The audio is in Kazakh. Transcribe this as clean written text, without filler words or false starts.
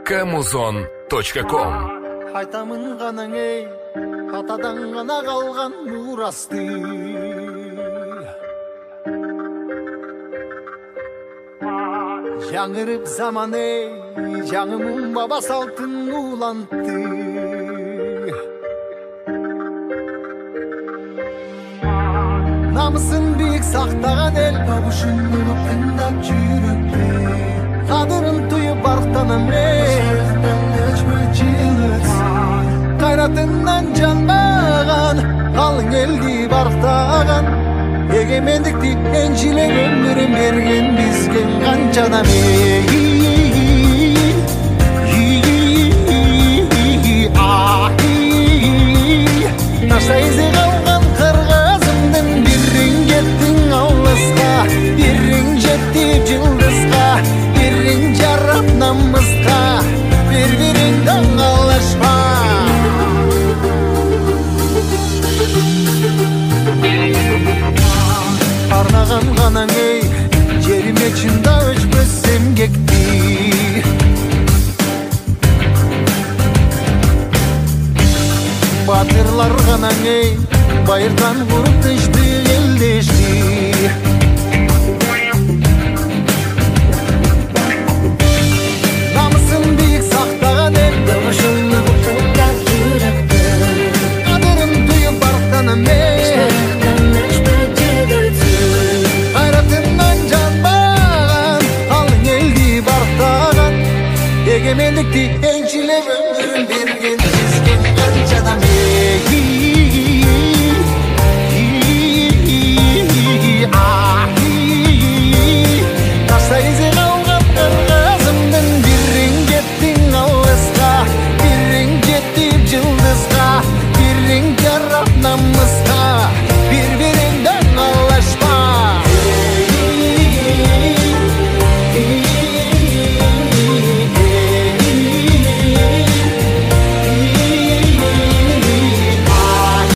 Kamuzon.com. Айтамын ғанаң ей, атадан ғана қалған мұрасты. Жаңырып заман ей, жаңымын баба салтын уланты. Намысын биік сақтаған ел, бабушын ұлып тыңдап жүректе. Қадырын тұйып барықтанам ей, қайратынан жанбаған, қалың елді барықтаған. Егемендікті еншілеп өмірін берген бізген қаншадам ей. Ташта ізі қалған қырғызымдың бірін кеттің ауылысқа, бірін жеттіп жылдызға, бірін жарап намысқа, бір-біріңдің алашқа. Арнаған ғанаң ей, жеріме чында өшпесем кекті. Батырлар ғанаң ей, байырдан құрып тышты.